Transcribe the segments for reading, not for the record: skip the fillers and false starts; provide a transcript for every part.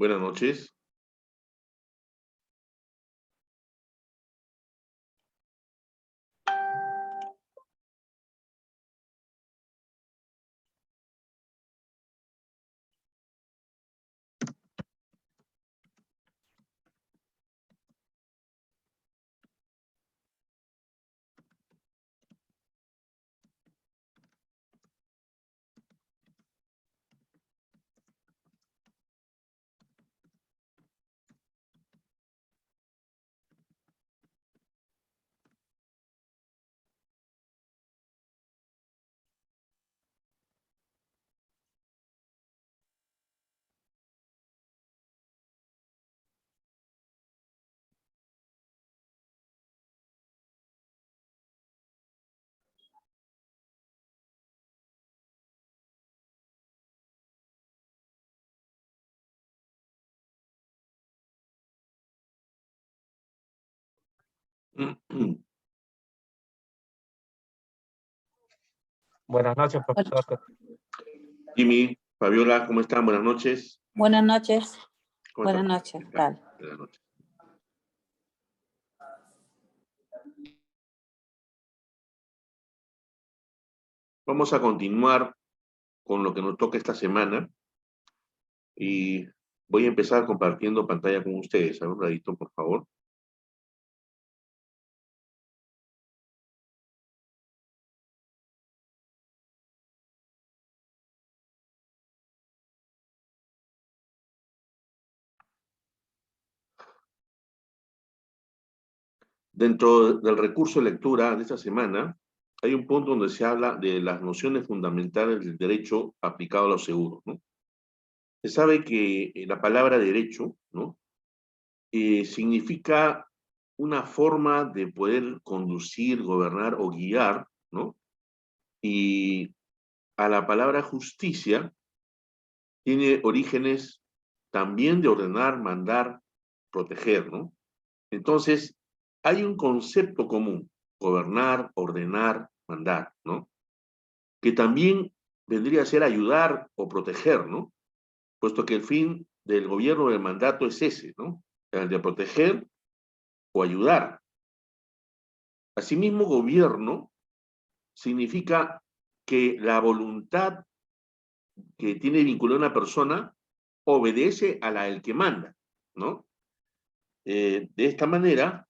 Buenas noches. Buenas noches, Hola. profesor. Jimmy, Fabiola, ¿cómo están? Buenas noches. Buenas noches. ¿Cómo Buenas están? noches. Vale. Buenas noches. Vamos a continuar con lo que nos toca esta semana y voy a empezar compartiendo pantalla con ustedes. A ver, un ratito, por favor. Dentro del recurso de lectura de esta semana, hay un punto donde se habla de las nociones fundamentales del derecho aplicado a los seguros, ¿no? Se sabe que la palabra derecho, ¿no? Significa una forma de poder conducir, gobernar o guiar, ¿no? Y a la palabra justicia tiene orígenes también de ordenar, mandar, proteger, ¿no? Entonces, hay un concepto común, gobernar, ordenar, mandar, ¿no? Que también vendría a ser ayudar o proteger, ¿no? Puesto que el fin del gobierno del mandato es ese, ¿no? El de proteger o ayudar. Asimismo, gobierno significa que la voluntad que tiene vinculada una persona obedece a la del que manda, ¿no? De esta manera,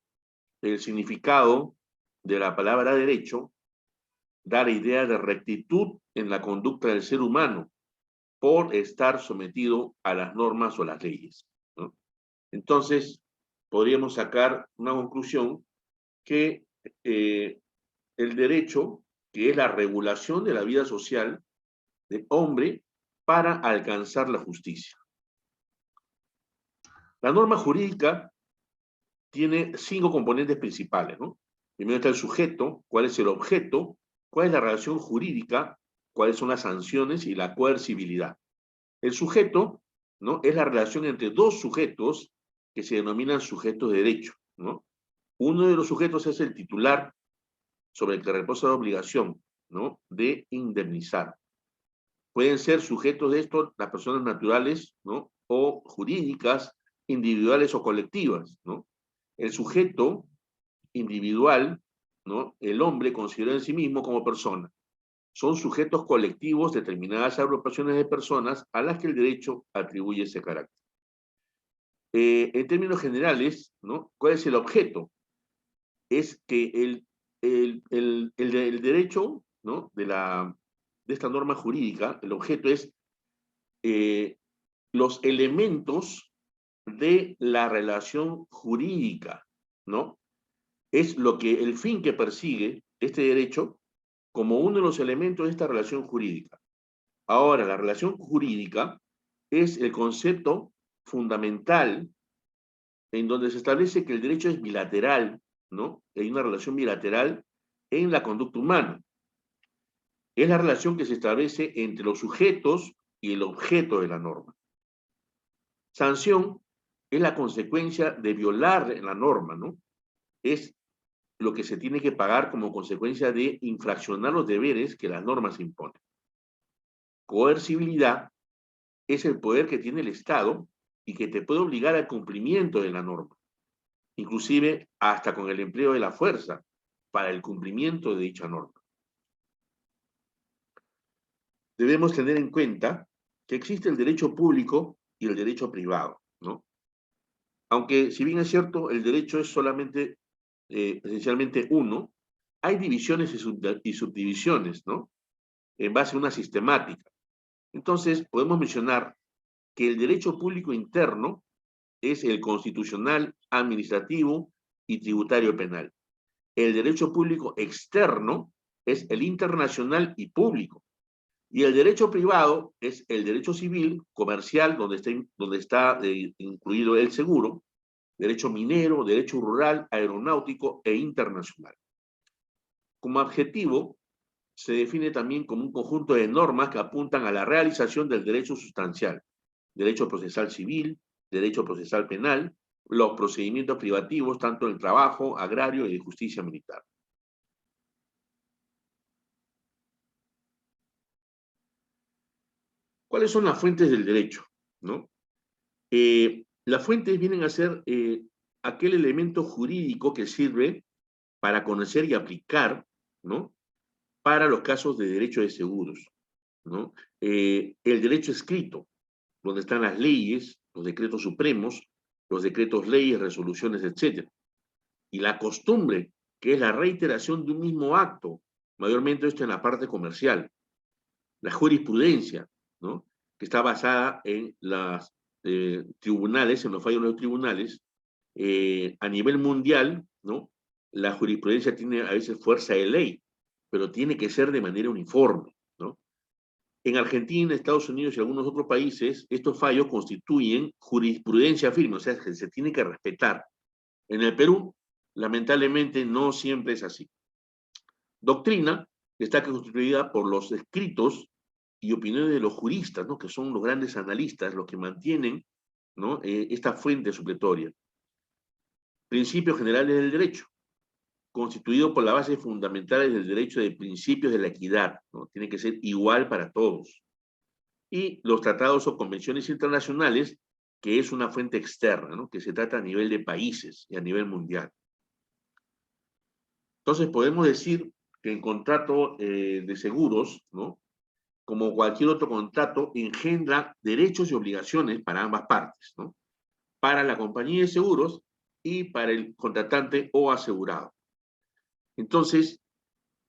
el significado de la palabra derecho da la idea de rectitud en la conducta del ser humano por estar sometido a las normas o las leyes, ¿no? Entonces, podríamos sacar una conclusión que el derecho, que es la regulación de la vida social del hombre para alcanzar la justicia. La norma jurídica tiene 5 componentes principales, ¿no? Primero está el sujeto, cuál es el objeto, cuál es la relación jurídica, cuáles son las sanciones y la coercibilidad. El sujeto, ¿no? Es la relación entre dos sujetos que se denominan sujetos de derecho, ¿no? Uno de los sujetos es el titular sobre el que reposa la obligación, ¿no? De indemnizar. Pueden ser sujetos de esto las personas naturales, ¿no? O jurídicas, individuales o colectivas, ¿no? El sujeto individual, ¿no? El hombre considera en sí mismo como persona. Son sujetos colectivos determinadas agrupaciones de personas a las que el derecho atribuye ese carácter. En términos generales, ¿no? ¿Cuál es el objeto? Es que el derecho, ¿no? de esta norma jurídica, el objeto es los elementos de la relación jurídica, ¿no? Es lo que el fin que persigue este derecho como uno de los elementos de esta relación jurídica. Ahora, la relación jurídica es el concepto fundamental en donde se establece que el derecho es bilateral, ¿no? Hay una relación bilateral en la conducta humana. Es la relación que se establece entre los sujetos y el objeto de la norma. Sanción es la consecuencia de violar la norma, ¿no? Es lo que se tiene que pagar como consecuencia de infraccionar los deberes que las normas imponen. Coercibilidad es el poder que tiene el Estado y que te puede obligar al cumplimiento de la norma, inclusive hasta con el empleo de la fuerza para el cumplimiento de dicha norma. Debemos tener en cuenta que existe el derecho público y el derecho privado, ¿no? Aunque, si bien es cierto, el derecho es solamente, esencialmente uno, hay divisiones y subdivisiones, ¿no? En base a una sistemática. Entonces, podemos mencionar que el derecho público interno es el constitucional, administrativo y tributario penal. El derecho público externo es el internacional y público. Y el derecho privado es el derecho civil, comercial, donde está incluido el seguro, derecho minero, derecho rural, aeronáutico e internacional. Como adjetivo, se define también como un conjunto de normas que apuntan a la realización del derecho sustancial, derecho procesal civil, derecho procesal penal, los procedimientos privativos, tanto del trabajo, agrario y de justicia militar. ¿Cuáles son las fuentes del derecho? ¿No? Las fuentes vienen a ser aquel elemento jurídico que sirve para conocer y aplicar, ¿no? Para los casos de derecho de seguros, ¿no? El derecho escrito, donde están las leyes, los decretos supremos, los decretos leyes, resoluciones, etc. Y la costumbre, que es la reiteración de un mismo acto, mayormente esto en la parte comercial. La jurisprudencia, ¿no? Que está basada en los tribunales, en los fallos de los tribunales, a nivel mundial, ¿no? La jurisprudencia tiene a veces fuerza de ley, pero tiene que ser de manera uniforme, ¿no? En Argentina, Estados Unidos y algunos otros países, estos fallos constituyen jurisprudencia firme, o sea, que se tiene que respetar. En el Perú, lamentablemente, no siempre es así. Doctrina está constituida por los escritos y opiniones de los juristas, ¿no? Que son los grandes analistas, los que mantienen, ¿no? Esta fuente supletoria. Principios generales del derecho, constituido por las bases fundamentales del derecho de principios de la equidad, ¿no? Tiene que ser igual para todos. Y los tratados o convenciones internacionales, que es una fuente externa, ¿no? Que se trata a nivel de países y a nivel mundial. Entonces podemos decir que el contrato de seguros, ¿no? Como cualquier otro contrato, engendra derechos y obligaciones para ambas partes, ¿no? Para la compañía de seguros y para el contratante o asegurado. Entonces,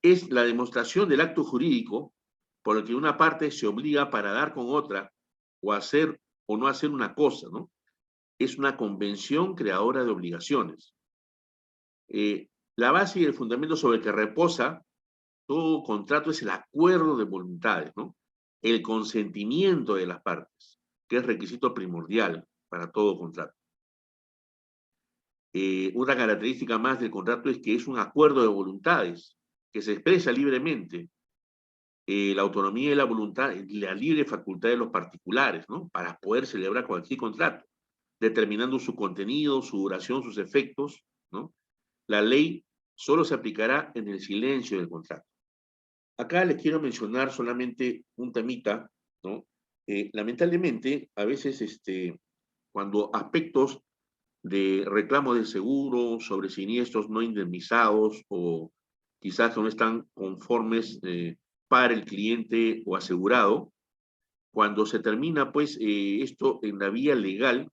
es la demostración del acto jurídico por el que una parte se obliga para dar con otra o hacer o no hacer una cosa, ¿no? Es una convención creadora de obligaciones. La base y el fundamento sobre el que reposa todo contrato es el acuerdo de voluntades, ¿no? El consentimiento de las partes, que es requisito primordial para todo contrato. Una característica más del contrato es que es un acuerdo de voluntades, que se expresa libremente. La autonomía y la voluntad, la libre facultad de los particulares, ¿no? Para poder celebrar cualquier contrato, determinando su contenido, su duración, sus efectos, ¿no? La ley solo se aplicará en el silencio del contrato. Acá les quiero mencionar solamente un temita, ¿no? Lamentablemente, a veces, cuando aspectos de reclamo de seguro sobre siniestros no indemnizados o quizás no están conformes para el cliente o asegurado, cuando se termina pues esto en la vía legal,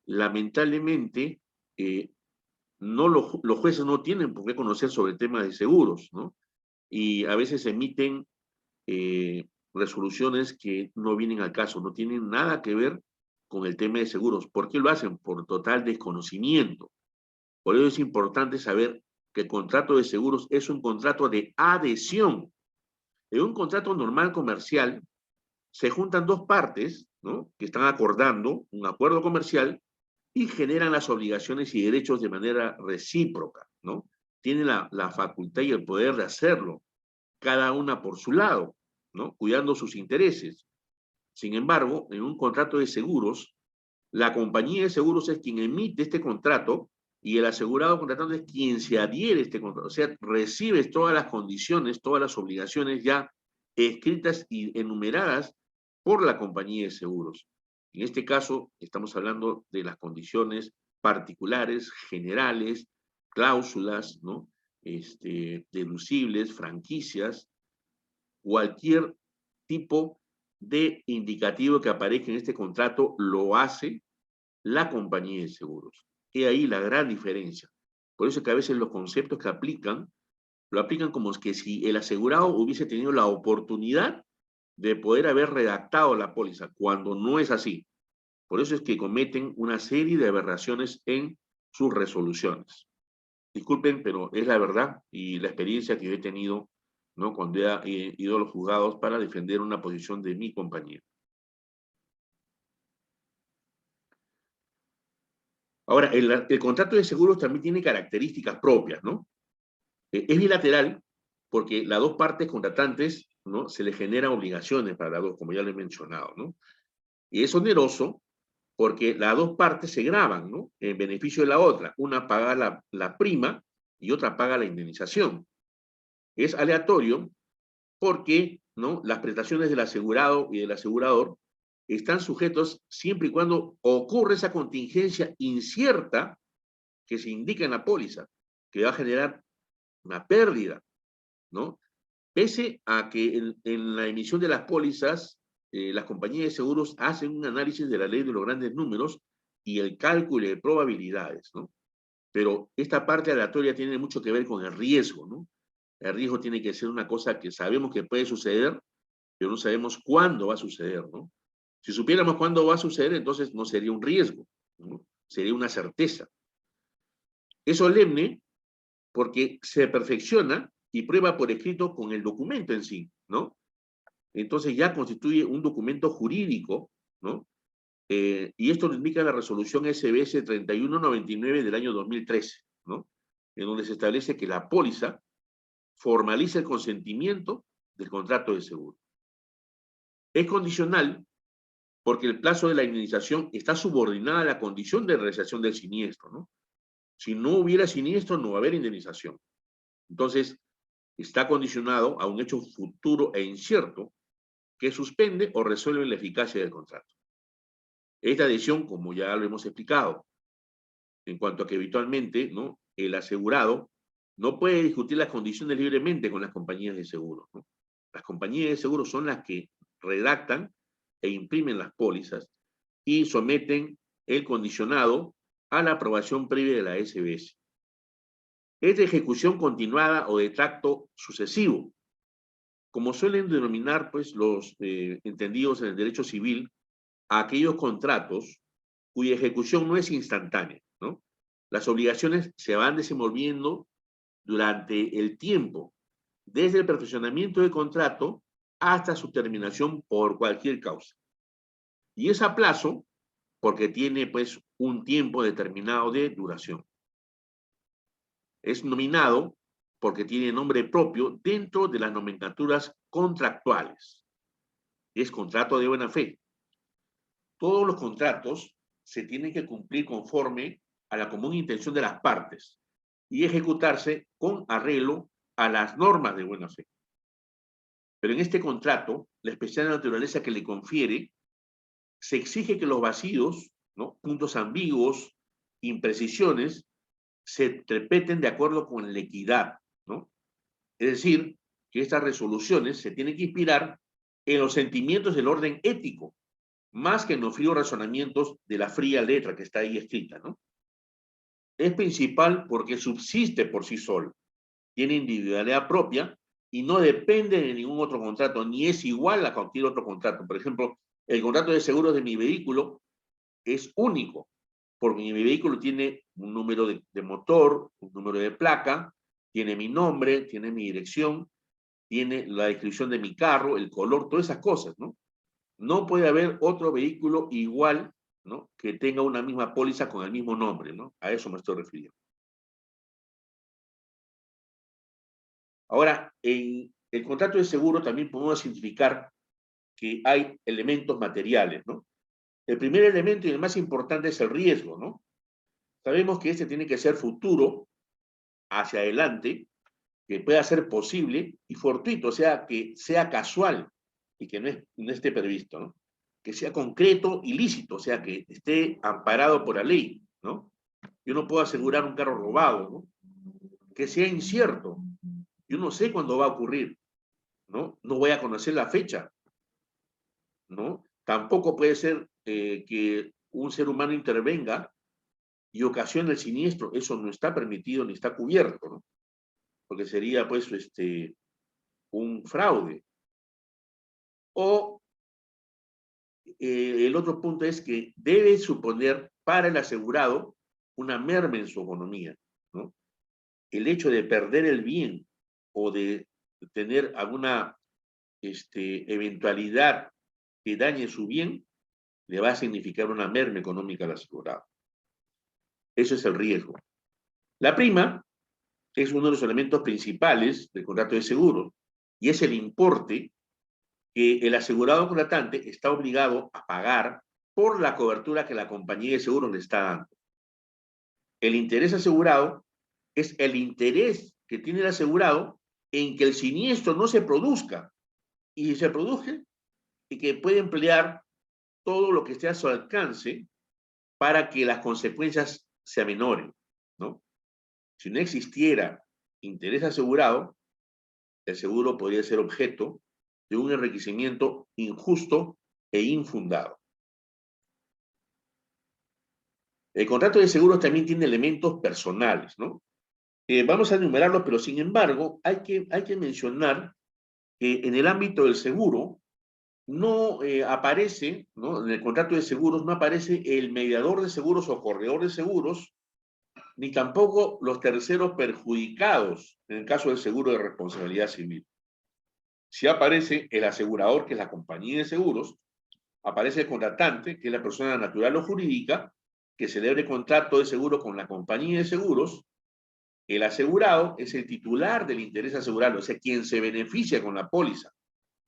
lamentablemente no los jueces no tienen por qué conocer sobre temas de seguros, ¿no? Y a veces emiten resoluciones que no vienen al caso, no tienen nada que ver con el tema de seguros. ¿Por qué lo hacen? Por total desconocimiento. Por ello es importante saber que el contrato de seguros es un contrato de adhesión. En un contrato normal comercial se juntan dos partes, ¿no? Que están acordando un acuerdo comercial y generan las obligaciones y derechos de manera recíproca, ¿no? Tienen la facultad y el poder de hacerlo, cada una por su lado, ¿no? Cuidando sus intereses. Sin embargo, en un contrato de seguros, la compañía de seguros es quien emite este contrato y el asegurado contratante es quien se adhiere a este contrato. O sea, recibes todas las condiciones, todas las obligaciones ya escritas y enumeradas por la compañía de seguros. En este caso, estamos hablando de las condiciones particulares, generales, cláusulas, ¿no? Deducibles, franquicias, cualquier tipo de indicativo que aparezca en este contrato lo hace la compañía de seguros. Y ahí la gran diferencia. Por eso es que a veces los conceptos que aplican, lo aplican como que si el asegurado hubiese tenido la oportunidad de poder haber redactado la póliza, cuando no es así. Por eso es que cometen una serie de aberraciones en sus resoluciones. Disculpen, pero es la verdad y la experiencia que yo he tenido, ¿no? Cuando he ido a los juzgados para defender una posición de mi compañía. Ahora, el contrato de seguros también tiene características propias, ¿no? Es bilateral porque las dos partes contratantes, ¿no? Se les generan obligaciones para las dos, como ya lo he mencionado, ¿no? Y es oneroso porque las dos partes se graban, ¿no? En beneficio de la otra. Una paga la prima y otra paga la indemnización. Es aleatorio porque, ¿no? Las prestaciones del asegurado y del asegurador están sujetos siempre y cuando ocurre esa contingencia incierta que se indica en la póliza, que va a generar una pérdida, ¿no? Pese a que en la emisión de las pólizas, las compañías de seguros hacen un análisis de la ley de los grandes números y el cálculo de probabilidades, ¿no? Pero esta parte aleatoria tiene mucho que ver con el riesgo, ¿no? El riesgo tiene que ser una cosa que sabemos que puede suceder, pero no sabemos cuándo va a suceder, ¿no? Si supiéramos cuándo va a suceder, entonces no sería un riesgo, ¿no? Sería una certeza. Es solemne porque se perfecciona y prueba por escrito con el documento en sí, ¿no? Entonces ya constituye un documento jurídico, ¿no? Y esto lo indica la resolución SBS 3199 del año 2013, ¿no? En donde se establece que la póliza formaliza el consentimiento del contrato de seguro. Es condicional porque el plazo de la indemnización está subordinada a la condición de realización del siniestro, ¿no? Si no hubiera siniestro, no va a haber indemnización. Entonces, está condicionado a un hecho futuro e incierto que suspende o resuelve la eficacia del contrato. Esta decisión, como ya lo hemos explicado, en cuanto a que habitualmente, ¿no? El asegurado no puede discutir las condiciones libremente con las compañías de seguros, ¿no? Las compañías de seguros son las que redactan e imprimen las pólizas y someten el condicionado a la aprobación previa de la SBS. Es de ejecución continuada o de tracto sucesivo, como suelen denominar pues, los entendidos en el derecho civil a aquellos contratos cuya ejecución no es instantánea, ¿no? Las obligaciones se van desenvolviendo durante el tiempo, desde el perfeccionamiento del contrato hasta su terminación por cualquier causa. Y es a plazo porque tiene pues un tiempo determinado de duración. Es nominado porque tiene nombre propio dentro de las nomenclaturas contractuales. Es contrato de buena fe. Todos los contratos se tienen que cumplir conforme a la común intención de las partes y ejecutarse con arreglo a las normas de buena fe. Pero en este contrato, la especial naturaleza que le confiere, se exige que los vacíos, ¿no? Puntos ambiguos, imprecisiones, se interpreten de acuerdo con la equidad, ¿no? Es decir, que estas resoluciones se tienen que inspirar en los sentimientos del orden ético, más que en los fríos razonamientos de la fría letra que está ahí escrita, ¿no? Es principal porque subsiste por sí solo, tiene individualidad propia y no depende de ningún otro contrato, ni es igual a cualquier otro contrato. Por ejemplo, el contrato de seguros de mi vehículo es único, porque mi vehículo tiene un número de motor, un número de placa, tiene mi nombre, tiene mi dirección, tiene la descripción de mi carro, el color, todas esas cosas, ¿no? No puede haber otro vehículo igual, ¿no? Que tenga una misma póliza con el mismo nombre, ¿no? A eso me estoy refiriendo. Ahora, en el contrato de seguro también podemos identificar que hay elementos materiales, ¿no? El primer elemento y el más importante es el riesgo, ¿no? Sabemos que este tiene que ser futuro, hacia adelante, que pueda ser posible y fortuito, o sea, que sea casual y que no esté previsto, ¿no? que sea concreto y lícito, o sea, que esté amparado por la ley, ¿no? Yo no puedo asegurar un carro robado, ¿no? Que sea incierto. Yo no sé cuándo va a ocurrir, ¿no? No voy a conocer la fecha, ¿no? Tampoco puede ser que un ser humano intervenga y ocasione el siniestro. Eso no está permitido ni está cubierto, ¿no? Porque sería, pues, un fraude. O el otro punto es que debe suponer para el asegurado una merma en su economía, ¿no? El hecho de perder el bien o de tener alguna eventualidad que dañe su bien, le va a significar una merma económica al asegurado. Eso es el riesgo. La prima es uno de los elementos principales del contrato de seguro y es el importe que el asegurado contratante está obligado a pagar por la cobertura que la compañía de seguros le está dando. El interés asegurado es el interés que tiene el asegurado en que el siniestro no se produzca y se produce y que puede emplear todo lo que esté a su alcance para que las consecuencias se aminoren, ¿no? Si no existiera interés asegurado, el seguro podría ser objeto de un enriquecimiento injusto e infundado. El contrato de seguros también tiene elementos personales, ¿no? Vamos a enumerarlos, pero sin embargo, hay que mencionar que en el ámbito del seguro no aparece, ¿no? En el contrato de seguros no aparece el mediador de seguros o corredor de seguros, ni tampoco los terceros perjudicados en el caso del seguro de responsabilidad civil. Si aparece el asegurador, que es la compañía de seguros, aparece el contratante, que es la persona natural o jurídica, que celebre contrato de seguro con la compañía de seguros. El asegurado es el titular del interés asegurado, o sea, quien se beneficia con la póliza,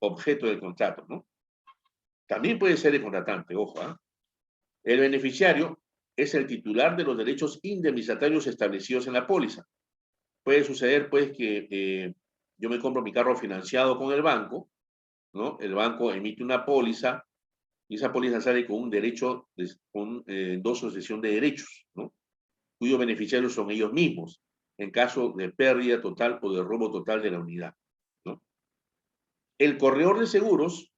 objeto del contrato, ¿no? También puede ser el contratante, ojo, ¿eh? El beneficiario es el titular de los derechos indemnizatorios establecidos en la póliza. Puede suceder, pues, que yo me compro mi carro financiado con el banco, ¿no? El banco emite una póliza y esa póliza sale con un derecho, con dos sucesión de derechos, ¿no? Cuyos beneficiarios son ellos mismos, en caso de pérdida total o de robo total de la unidad, ¿no? El corredor de seguros,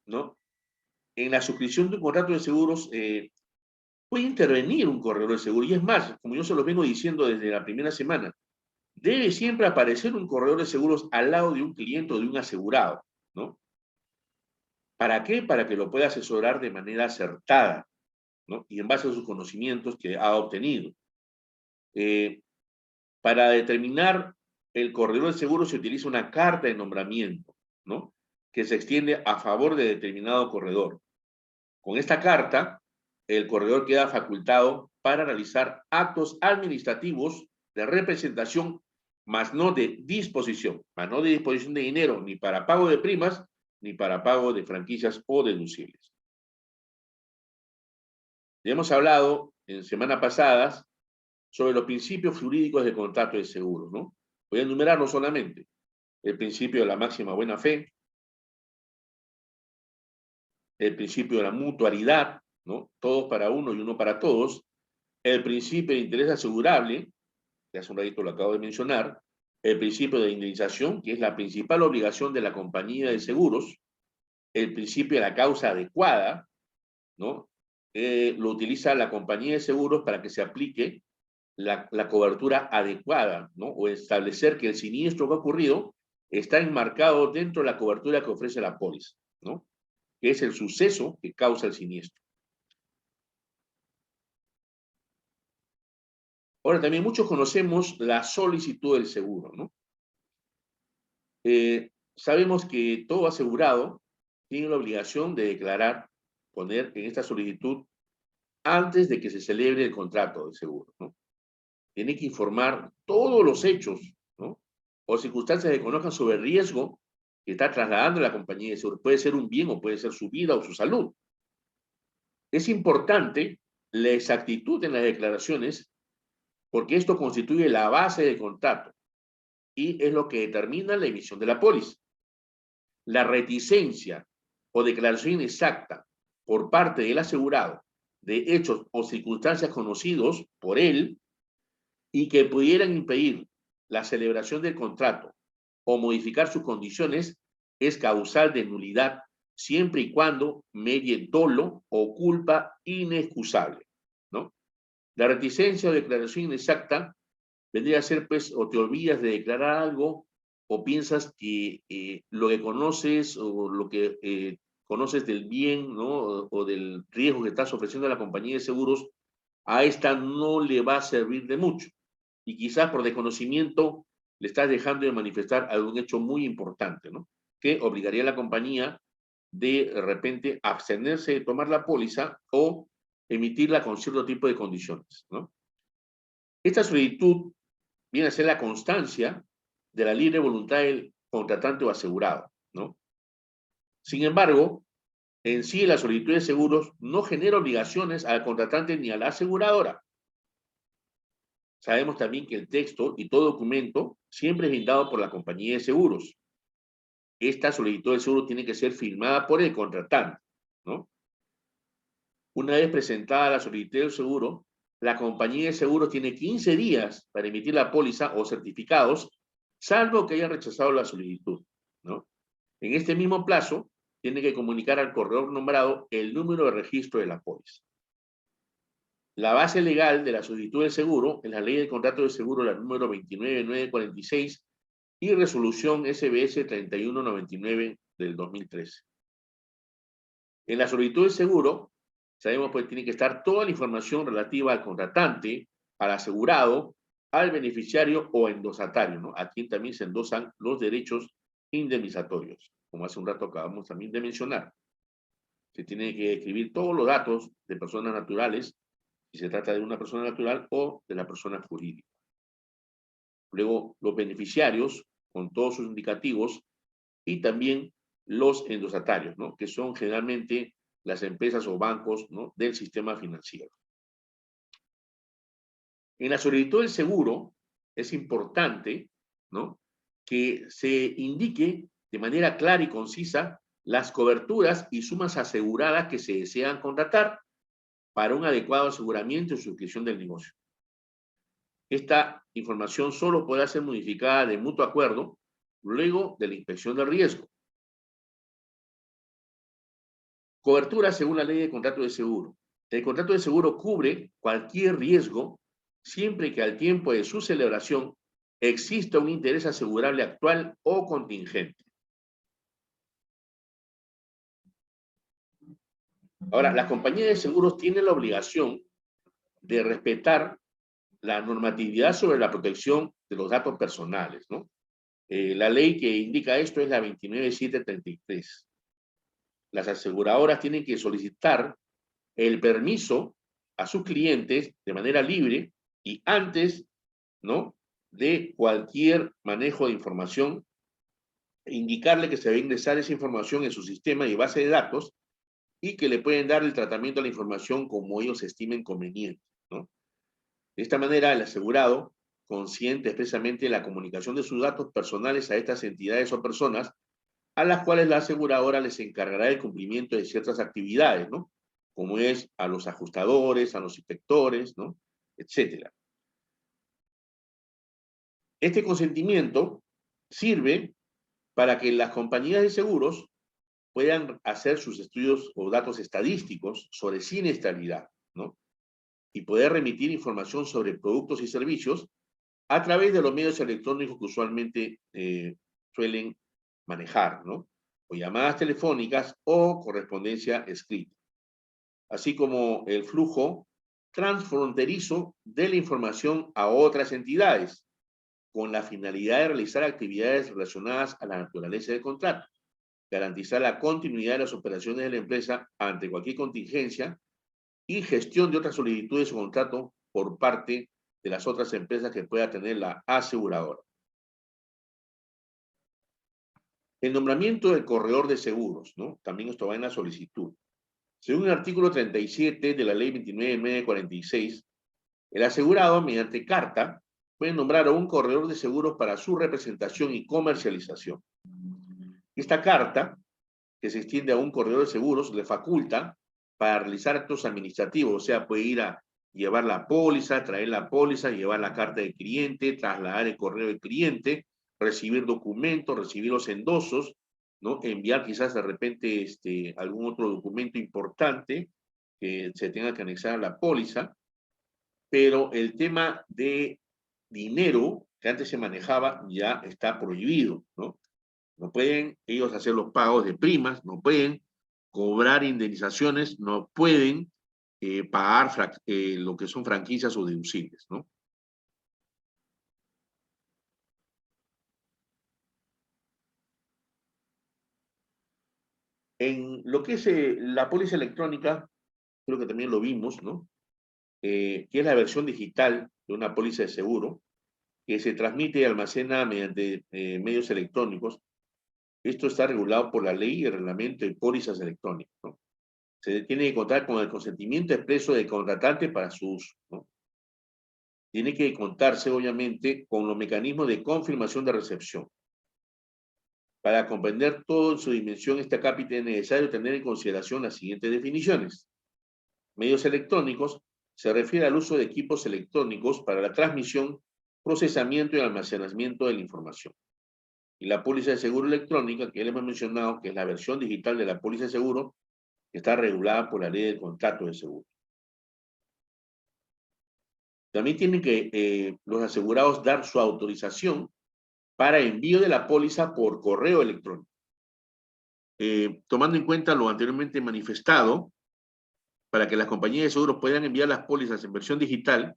¿no? En la suscripción de un contrato de seguros puede intervenir un corredor de seguros, y es más, como yo se lo vengo diciendo desde la primera semana, debe siempre aparecer un corredor de seguros al lado de un cliente o de un asegurado, ¿no? ¿Para qué? Para que lo pueda asesorar de manera acertada, ¿no? Y en base a sus conocimientos que ha obtenido. Para determinar el corredor de seguros se utiliza una carta de nombramiento, ¿no? Que se extiende a favor de determinado corredor. Con esta carta, el corredor queda facultado para realizar actos administrativos de representación, más no de disposición de dinero, ni para pago de primas, ni para pago de franquicias o deducibles. Ya hemos hablado en semanas pasadas sobre los principios jurídicos del contrato de seguro, ¿no? Voy a enumerarlos solamente. El principio de la máxima buena fe, el principio de la mutualidad, ¿no? Todos para uno y uno para todos, el principio de interés asegurable, que hace un ratito lo acabo de mencionar, el principio de indemnización, que es la principal obligación de la compañía de seguros, el principio de la causa adecuada, ¿no? Lo utiliza la compañía de seguros para que se aplique la cobertura adecuada, ¿no? O establecer que el siniestro que ha ocurrido está enmarcado dentro de la cobertura que ofrece la póliza, ¿no? Que es el suceso que causa el siniestro. Ahora, también muchos conocemos la solicitud del seguro, ¿no? Sabemos que todo asegurado tiene la obligación de declarar, poner en esta solicitud antes de que se celebre el contrato de seguro, ¿no? Tiene que informar todos los hechos, ¿no? O circunstancias que conozcan sobre el riesgo que está trasladando la compañía de seguro. Puede ser un bien o puede ser su vida o su salud. Es importante la exactitud en las declaraciones porque esto constituye la base del contrato y es lo que determina la emisión de la póliza. La reticencia o declaración inexacta por parte del asegurado de hechos o circunstancias conocidos por él y que pudieran impedir la celebración del contrato o modificar sus condiciones es causal de nulidad siempre y cuando medie dolo o culpa inexcusable, ¿no? La reticencia o declaración inexacta vendría a ser, pues, o te olvidas de declarar algo o piensas que lo que conoces o lo que conoces del bien, ¿no? O del riesgo que estás ofreciendo a la compañía de seguros, a esta no le va a servir de mucho. Y quizás por desconocimiento le estás dejando de manifestar algún hecho muy importante, ¿no? Que obligaría a la compañía de repente abstenerse de tomar la póliza o emitirla con cierto tipo de condiciones, ¿no? Esta solicitud viene a ser la constancia de la libre voluntad del contratante o asegurado, ¿no? Sin embargo, en sí la solicitud de seguros no genera obligaciones al contratante ni a la aseguradora. Sabemos también que el texto y todo documento siempre es brindado por la compañía de seguros. Esta solicitud de seguro tiene que ser firmada por el contratante, ¿no? Una vez presentada la solicitud de seguro, la compañía de seguros tiene 15 días para emitir la póliza o certificados, salvo que haya rechazado la solicitud, ¿no? En este mismo plazo, tiene que comunicar al corredor nombrado el número de registro de la póliza. La base legal de la solicitud de seguro es la Ley de Contrato de Seguro, la número 29946 y resolución SBS 3199 del 2013. En la solicitud de seguro, sabemos pues tiene que estar toda la información relativa al contratante, al asegurado, al beneficiario o endosatario, ¿no? A quien también se endosan los derechos indemnizatorios, como hace un rato acabamos también de mencionar. Se tiene que escribir todos los datos de personas naturales, si se trata de una persona natural o de la persona jurídica. Luego, los beneficiarios, con todos sus indicativos, y también los endosatarios, ¿no? Que son generalmente las empresas o bancos, ¿no? Del sistema financiero. En la solicitud del seguro es importante, ¿no? Que se indique de manera clara y concisa las coberturas y sumas aseguradas que se desean contratar para un adecuado aseguramiento y suscripción del negocio. Esta información solo podrá ser modificada de mutuo acuerdo luego de la inspección del riesgo. Cobertura según la ley de contrato de seguro. El contrato de seguro cubre cualquier riesgo siempre que al tiempo de su celebración exista un interés asegurable actual o contingente. Ahora, las compañías de seguros tienen la obligación de respetar la normatividad sobre la protección de los datos personales, ¿no? La ley que indica esto es la 29733. Las aseguradoras tienen que solicitar el permiso a sus clientes de manera libre y antes, ¿no?, de cualquier manejo de información, indicarle que se va a ingresar esa información en su sistema y base de datos y que le pueden dar el tratamiento a la información como ellos estimen conveniente, ¿no? De esta manera, el asegurado consiente expresamente la comunicación de sus datos personales a estas entidades o personas a las cuales la aseguradora les encargará el cumplimiento de ciertas actividades, ¿no? Como es a los ajustadores, a los inspectores, ¿no? Etcétera. Este consentimiento sirve para que las compañías de seguros puedan hacer sus estudios o datos estadísticos sobre siniestralidad, ¿no? Y poder remitir información sobre productos y servicios a través de los medios electrónicos que usualmente suelen manejar, ¿no? O llamadas telefónicas o correspondencia escrita, así como el flujo transfronterizo de la información a otras entidades, con la finalidad de realizar actividades relacionadas a la naturaleza del contrato, garantizar la continuidad de las operaciones de la empresa ante cualquier contingencia y gestión de otras solicitudes o contrato por parte de las otras empresas que pueda tener la aseguradora. El nombramiento del corredor de seguros, ¿no? También esto va en la solicitud. Según el artículo 37 de la ley 29946, el asegurado, mediante carta, puede nombrar a un corredor de seguros para su representación y comercialización. Esta carta, que se extiende a un corredor de seguros, le faculta para realizar actos administrativos, o sea, puede ir a llevar la póliza, traer la póliza, llevar la carta del cliente, trasladar el correo del cliente, recibir documentos, recibir los endosos, ¿no? Enviar quizás de repente algún otro documento importante que se tenga que anexar a la póliza, pero el tema de dinero que antes se manejaba ya está prohibido, ¿no? No pueden ellos hacer los pagos de primas, no pueden cobrar indemnizaciones, no pueden pagar lo que son franquicias o deducibles, ¿no? En lo que es la póliza electrónica, creo que también lo vimos, ¿no? Que es la versión digital de una póliza de seguro, que se transmite y almacena mediante medios electrónicos. Esto está regulado por la ley y el reglamento de pólizas electrónicas, ¿no? Se tiene que contar con el consentimiento expreso del contratante para su uso, ¿no? Tiene que contarse, obviamente, con los mecanismos de confirmación de recepción. Para comprender todo en su dimensión, esta cápita es necesario tener en consideración las siguientes definiciones. Medios electrónicos se refiere al uso de equipos electrónicos para la transmisión, procesamiento y almacenamiento de la información. Y la póliza de seguro electrónica, que ya le hemos mencionado, que es la versión digital de la póliza de seguro, que está regulada por la ley del contrato de seguro. También tienen que los asegurados dar su autorización para envío de la póliza por correo electrónico. Tomando en cuenta lo anteriormente manifestado, para que las compañías de seguros puedan enviar las pólizas en versión digital,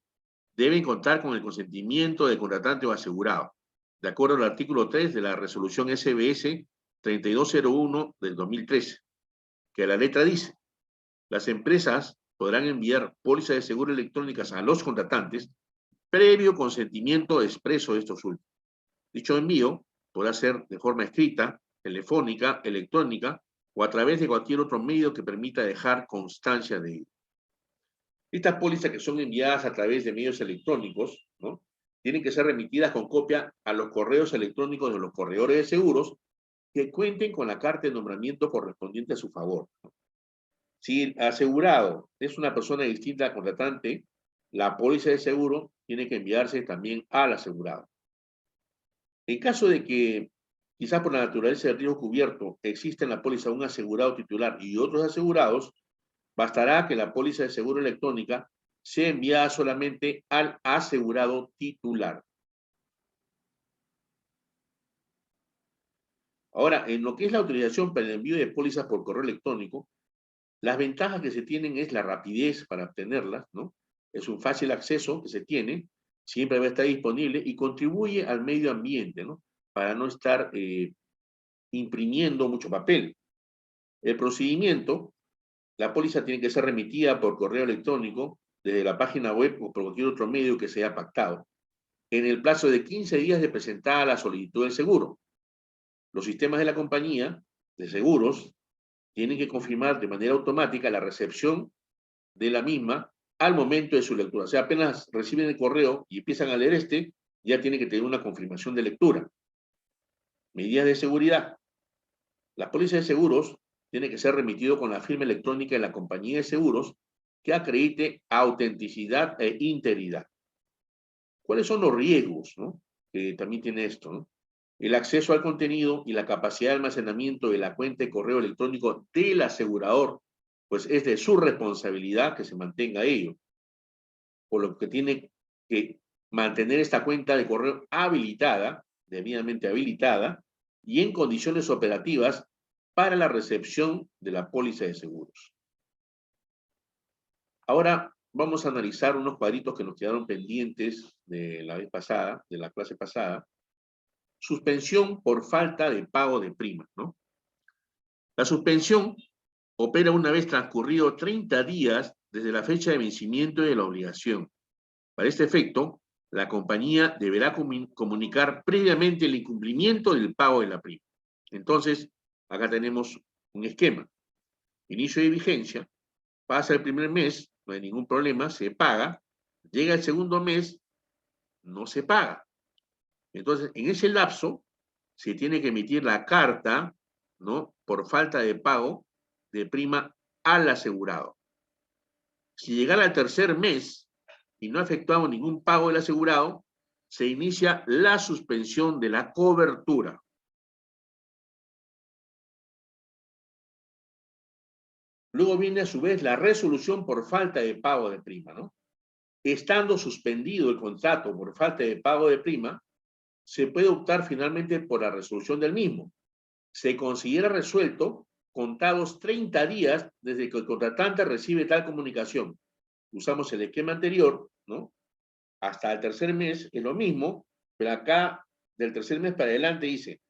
deben contar con el consentimiento del contratante o asegurado, de acuerdo al artículo 3 de la resolución SBS 3201 del 2013, que a la letra dice: las empresas podrán enviar pólizas de seguro electrónicas a los contratantes previo consentimiento expreso de estos últimos. Dicho envío podrá ser de forma escrita, telefónica, electrónica o a través de cualquier otro medio que permita dejar constancia de ello. Estas pólizas que son enviadas a través de medios electrónicos, ¿no?, tienen que ser remitidas con copia a los correos electrónicos de los corredores de seguros que cuenten con la carta de nombramiento correspondiente a su favor, ¿no? Si el asegurado es una persona distinta al contratante, la póliza de seguro tiene que enviarse también al asegurado. En caso de que, quizás por la naturaleza del riesgo cubierto, exista en la póliza un asegurado titular y otros asegurados, bastará que la póliza de seguro electrónica sea enviada solamente al asegurado titular. Ahora, en lo que es la autorización para el envío de pólizas por correo electrónico, las ventajas que se tienen es la rapidez para obtenerlas, ¿no? Es un fácil acceso que se tiene, siempre va a estar disponible y contribuye al medio ambiente, ¿no? Para no estar imprimiendo mucho papel. El procedimiento: la póliza tiene que ser remitida por correo electrónico desde la página web o por cualquier otro medio que se haya pactado, en el plazo de 15 días de presentada la solicitud del seguro. Los sistemas de la compañía de seguros tienen que confirmar de manera automática la recepción de la misma al momento de su lectura. O sea, apenas reciben el correo y empiezan a leer ya tiene que tener una confirmación de lectura. Medidas de seguridad. La póliza de seguros tiene que ser remitido con la firma electrónica de la compañía de seguros que acredite autenticidad e integridad. ¿Cuáles son los riesgos, ¿no?, que también tiene esto, ¿no? El acceso al contenido y la capacidad de almacenamiento de la cuenta de correo electrónico del asegurador, pues es de su responsabilidad que se mantenga ello, por lo que tiene que mantener esta cuenta de correo habilitada, debidamente habilitada, y en condiciones operativas para la recepción de la póliza de seguros. Ahora vamos a analizar unos cuadritos que nos quedaron pendientes de la vez pasada, de la clase pasada. Suspensión por falta de pago de prima, ¿no? La suspensión opera una vez transcurrido 30 días desde la fecha de vencimiento de la obligación. Para este efecto, la compañía deberá comunicar previamente el incumplimiento del pago de la prima. Entonces, acá tenemos un esquema. Inicio de vigencia, pasa el primer mes, no hay ningún problema, se paga. Llega el segundo mes, no se paga. Entonces, en ese lapso, se tiene que emitir la carta, ¿no?, por falta de pago de prima al asegurado. Si llegara al tercer mes y no ha efectuado ningún pago del asegurado, se inicia la suspensión de la cobertura. Luego viene a su vez la resolución por falta de pago de prima, ¿no? Estando suspendido el contrato por falta de pago de prima, se puede optar finalmente por la resolución del mismo. Se considera resuelto contados 30 días desde que el contratante recibe tal comunicación. Usamos el esquema anterior, ¿no? Hasta el tercer mes es lo mismo, pero acá del tercer mes para adelante dice,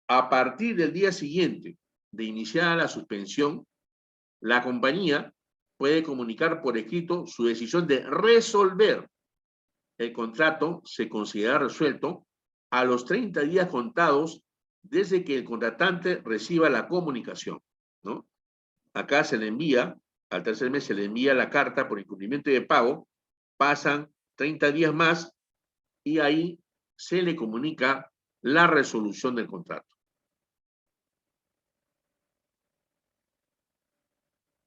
a partir del día siguiente de iniciada la suspensión, la compañía puede comunicar por escrito su decisión de resolver. El contrato se considera resuelto a los 30 días contados desde que el contratante reciba la comunicación, ¿no? Acá se le envía, al tercer mes se le envía la carta por incumplimiento de pago, pasan 30 días más y ahí se le comunica la resolución del contrato.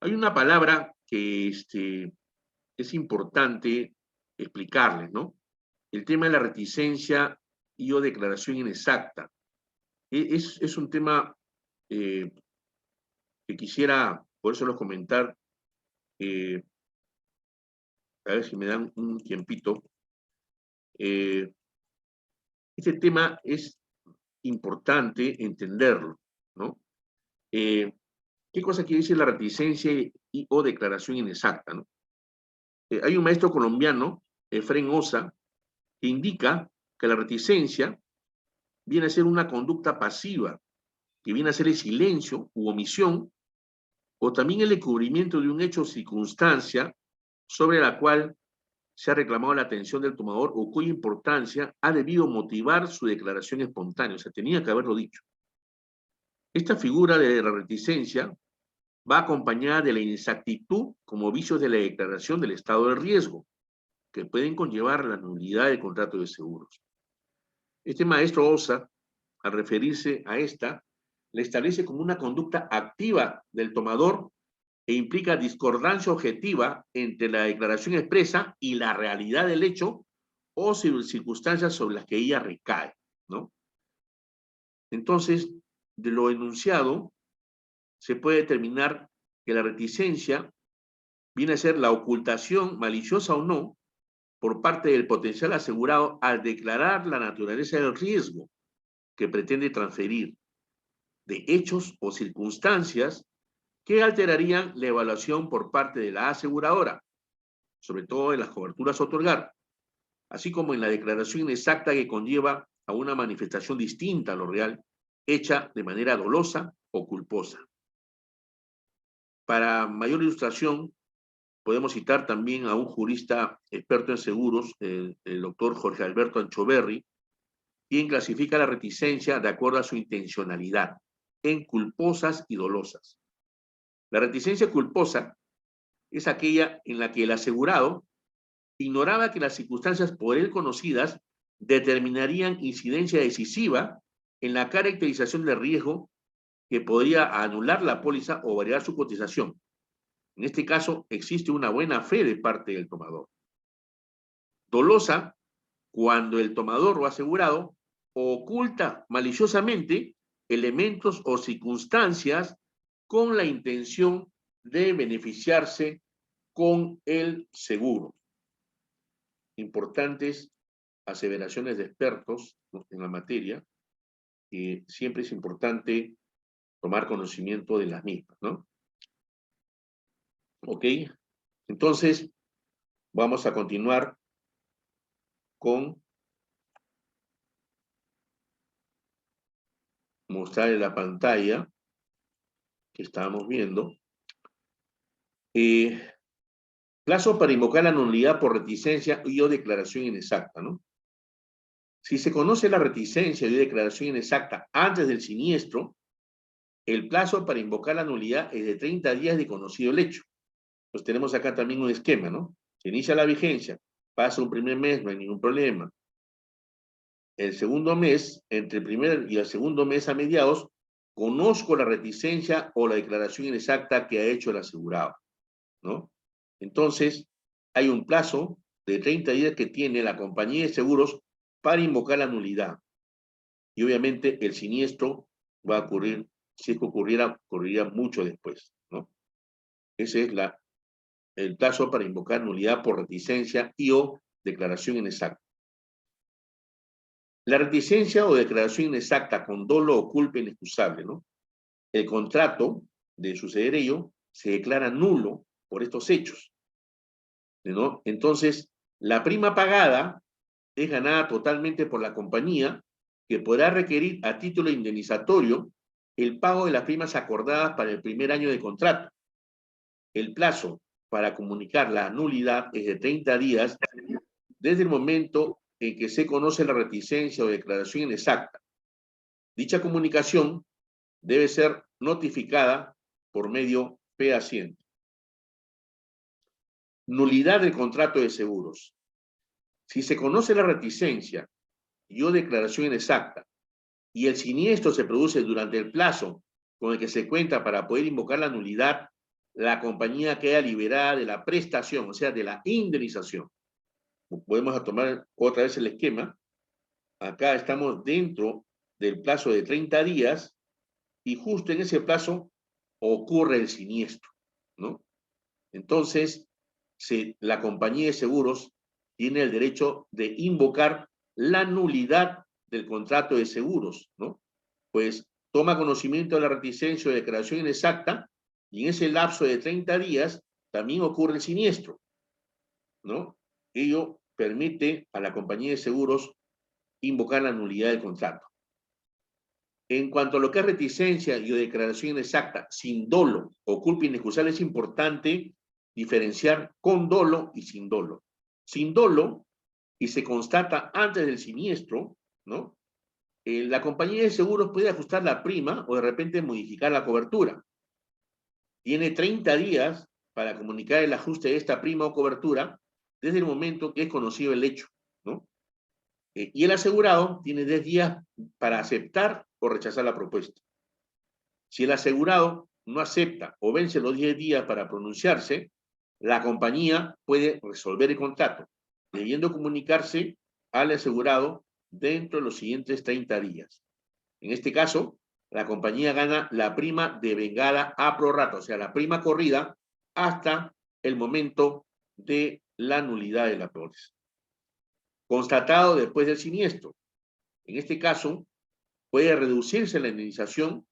Hay una palabra que es importante explicarles, ¿no? El tema de la reticencia y o declaración inexacta. Es un tema que quisiera, por eso los comentar, a ver si me dan un tiempito. Este tema es importante entenderlo, ¿no? ¿Qué cosa quiere decir la reticencia y o declaración inexacta, ¿no? Hay un maestro colombiano, Efrén Osa, que indica que la reticencia viene a ser una conducta pasiva, que viene a ser el silencio u omisión, o también el encubrimiento de un hecho o circunstancia sobre la cual se ha reclamado la atención del tomador o cuya importancia ha debido motivar su declaración espontánea, o sea, tenía que haberlo dicho. Esta figura de la reticencia va acompañada de la inexactitud como vicios de la declaración del estado de riesgo, que pueden conllevar la nulidad del contrato de seguros. Este maestro Osa, al referirse a esta, le establece como una conducta activa del tomador e implica discordancia objetiva entre la declaración expresa y la realidad del hecho o circunstancias sobre las que ella recae, ¿no? Entonces, de lo enunciado, se puede determinar que la reticencia viene a ser la ocultación, maliciosa o no, por parte del potencial asegurado al declarar la naturaleza del riesgo que pretende transferir, de hechos o circunstancias que alterarían la evaluación por parte de la aseguradora, sobre todo en las coberturas a otorgar, así como en la declaración inexacta que conlleva a una manifestación distinta a lo real, hecha de manera dolosa o culposa. Para mayor ilustración, podemos citar también a un jurista experto en seguros, el doctor Jorge Alberto Anchoverri, quien clasifica la reticencia de acuerdo a su intencionalidad, en culposas y dolosas. La reticencia culposa es aquella en la que el asegurado ignoraba que las circunstancias por él conocidas determinarían incidencia decisiva en la caracterización de riesgo que podría anular la póliza o variar su cotización. En este caso, existe una buena fe de parte del tomador. Dolosa, cuando el tomador o asegurado oculta maliciosamente elementos o circunstancias con la intención de beneficiarse con el seguro. Importantes aseveraciones de expertos, ¿no?, en la materia, que siempre es importante tomar conocimiento de las mismas, ¿no? Ok, entonces vamos a continuar con mostrar en la pantalla que estábamos viendo. Plazo para invocar la nulidad por reticencia y o declaración inexacta, ¿no? Si se conoce la reticencia y declaración inexacta antes del siniestro, el plazo para invocar la nulidad es de 30 días de conocido el hecho. Pues tenemos acá también un esquema, ¿no? Se inicia la vigencia, pasa un primer mes, no hay ningún problema. El segundo mes, entre el primer y el segundo mes a mediados, conozco la reticencia o la declaración inexacta que ha hecho el asegurado, ¿no? Entonces, hay un plazo de 30 días que tiene la compañía de seguros para invocar la nulidad. Y obviamente el siniestro va a ocurrir, si es que ocurriría mucho después, ¿no? Ese es el plazo para invocar nulidad por reticencia y o declaración inexacta. La reticencia o declaración inexacta con dolo o culpa inexcusable, ¿no? El contrato, de suceder ello, se declara nulo por estos hechos, ¿no? Entonces, la prima pagada es ganada totalmente por la compañía, que podrá requerir a título indemnizatorio el pago de las primas acordadas para el primer año de contrato. El plazo para comunicar la nulidad es de 30 días desde el momento en que se conoce la reticencia o declaración inexacta. Dicha comunicación debe ser notificada por medio fehaciente. Nulidad del contrato de seguros. Si se conoce la reticencia y o declaración inexacta y el siniestro se produce durante el plazo con el que se cuenta para poder invocar la nulidad, la compañía queda liberada de la prestación, o sea, de la indemnización. Podemos tomar otra vez el esquema. Acá estamos dentro del plazo de 30 días y justo en ese plazo ocurre el siniestro, ¿no? Entonces, la compañía de seguros tiene el derecho de invocar la nulidad del contrato de seguros, ¿no? Pues toma conocimiento de la reticencia o declaración inexacta y en ese lapso de 30 días también ocurre el siniestro, ¿no? Ello permite a la compañía de seguros invocar la nulidad del contrato. En cuanto a lo que es reticencia y o declaración inexacta sin dolo o culpa inexcusable, es importante diferenciar con dolo y sin dolo. Sin dolo, y se constata antes del siniestro, ¿no? La compañía de seguros puede ajustar la prima o de repente modificar la cobertura. Tiene 30 días para comunicar el ajuste de esta prima o cobertura desde el momento que es conocido el hecho, ¿no? Y el asegurado tiene 10 días para aceptar o rechazar la propuesta. Si el asegurado no acepta o vence los 10 días para pronunciarse, la compañía puede resolver el contrato, debiendo comunicarse al asegurado dentro de los siguientes 30 días. En este caso, la compañía gana la prima de vengada a prorrata, o sea, la prima corrida hasta el momento de la nulidad de la póliza. Constatado después del siniestro. En este caso, puede reducirse la indemnización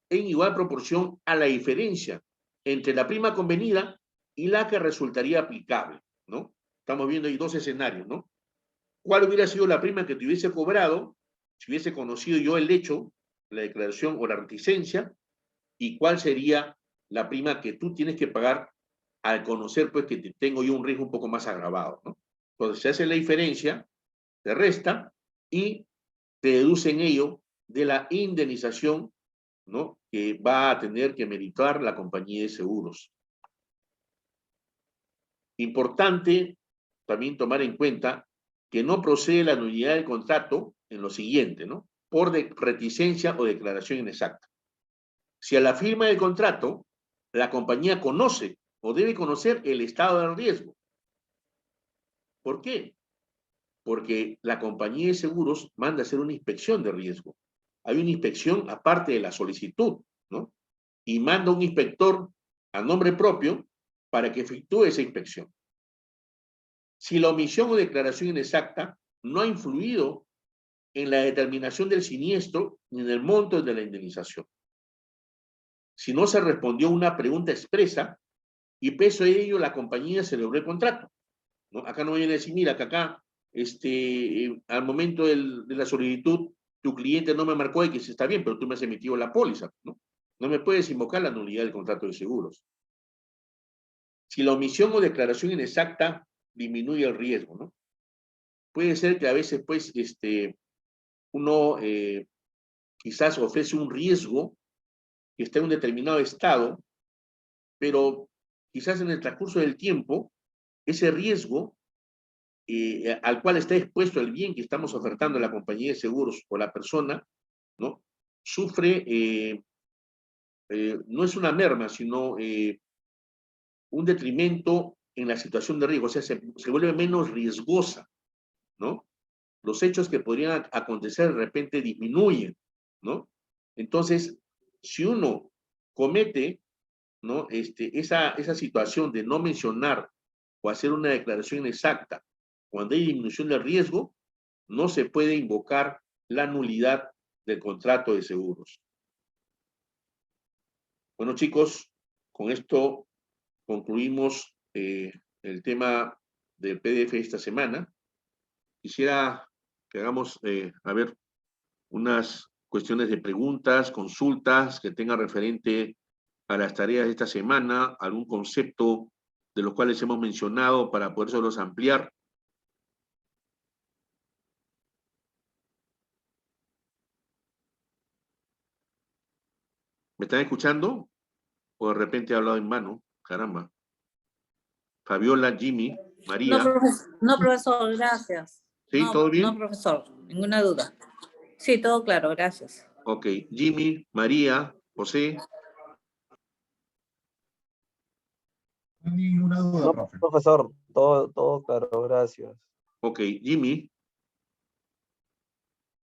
en igual proporción a la diferencia entre la prima convenida y la que resultaría aplicable, ¿no? Estamos viendo ahí dos escenarios, ¿no? ¿Cuál hubiera sido la prima que te hubiese cobrado si hubiese conocido yo el hecho, la declaración o la reticencia? ¿Y cuál sería la prima que tú tienes que pagar al conocer, pues, que tengo yo un riesgo un poco más agravado, ¿no? Entonces se hace la diferencia, se resta y se deduce en ello de la indemnización, ¿no?, que va a tener que meritar la compañía de seguros. Importante también tomar en cuenta que no procede la nulidad del contrato en lo siguiente, ¿no? Por reticencia o declaración inexacta. Si a la firma del contrato, la compañía conoce o debe conocer el estado del riesgo. ¿Por qué? Porque la compañía de seguros manda a hacer una inspección de riesgo. Hay una inspección aparte de la solicitud, ¿no? Y manda un inspector a nombre propio para que efectúe esa inspección. Si la omisión o declaración inexacta no ha influido en la determinación del siniestro ni en el monto de la indemnización. Si no se respondió a una pregunta expresa y pese a ello la compañía celebró el contrato, ¿no? Acá no viene a decir, mira, que acá al momento de la solicitud tu cliente no me marcó X, está bien, pero tú me has emitido la póliza, ¿no? No me puedes invocar la nulidad del contrato de seguros. Si la omisión o declaración inexacta disminuye el riesgo, ¿no? Puede ser que a veces, pues, uno quizás ofrece un riesgo que está en un determinado estado, pero quizás en el transcurso del tiempo, ese riesgo al cual está expuesto el bien que estamos ofertando a la compañía de seguros o la persona, ¿no?, sufre no es una merma, sino un detrimento en la situación de riesgo, o sea, se vuelve menos riesgosa, ¿no? Los hechos que podrían acontecer de repente disminuyen, ¿no? Entonces, si uno comete, ¿no? Esa situación de no mencionar o hacer una declaración exacta cuando hay disminución del riesgo, no se puede invocar la nulidad del contrato de seguros. Bueno, chicos, con esto concluimos el tema del PDF esta semana. Quisiera que hagamos, a ver, unas cuestiones de preguntas, consultas que tengan referente a las tareas de esta semana, algún concepto de los cuales hemos mencionado para podérselos ampliar. ¿Me están escuchando? O de repente he hablado en vano. Caramba. Fabiola, Jimmy, María. No, profesor, gracias. ¿Sí? ¿Todo bien? No, profesor, ninguna duda. Sí, todo claro, gracias. Ok. Jimmy, María, José. Ninguna duda, No, profe. profesor, todo claro, gracias. Ok. Jimmy,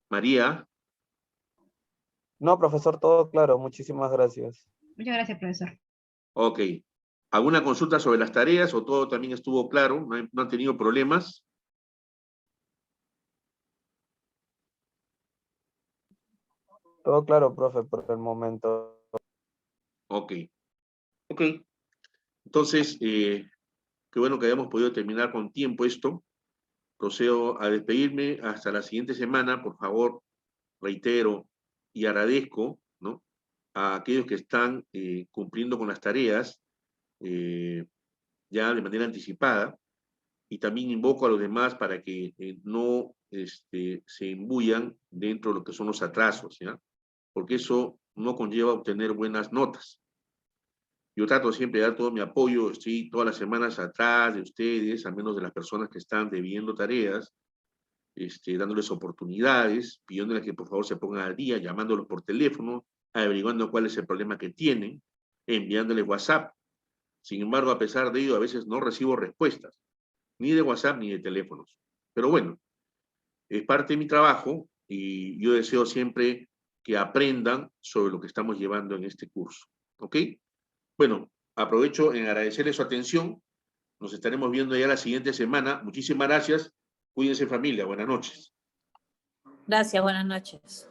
María. No, profesor, todo claro, muchísimas gracias. Muchas gracias, profesor. Ok. ¿Alguna consulta sobre las tareas o todo también estuvo claro? ¿No han tenido problemas? Todo claro, profe, por el momento. Ok. Ok. Entonces, qué bueno que hayamos podido terminar con tiempo esto. Procedo a despedirme hasta la siguiente semana. Por favor, reitero y agradezco, ¿no?, a aquellos que están cumpliendo con las tareas ya de manera anticipada, y también invoco a los demás para que no se embullan dentro de lo que son los atrasos, ¿ya? Porque eso no conlleva obtener buenas notas. Yo trato siempre de dar todo mi apoyo, estoy todas las semanas atrás de ustedes, al menos de las personas que están debiendo tareas, dándoles oportunidades, pidiéndoles que por favor se pongan al día, llamándolos por teléfono, averiguando cuál es el problema que tienen, enviándoles WhatsApp. Sin embargo, a pesar de ello, a veces no recibo respuestas, ni de WhatsApp ni de teléfonos. Pero bueno, es parte de mi trabajo y yo deseo siempre que aprendan sobre lo que estamos llevando en este curso. ¿Ok? Bueno, aprovecho en agradecerles su atención. Nos estaremos viendo ya la siguiente semana. Muchísimas gracias. Cuídense, familia. Buenas noches. Gracias, buenas noches.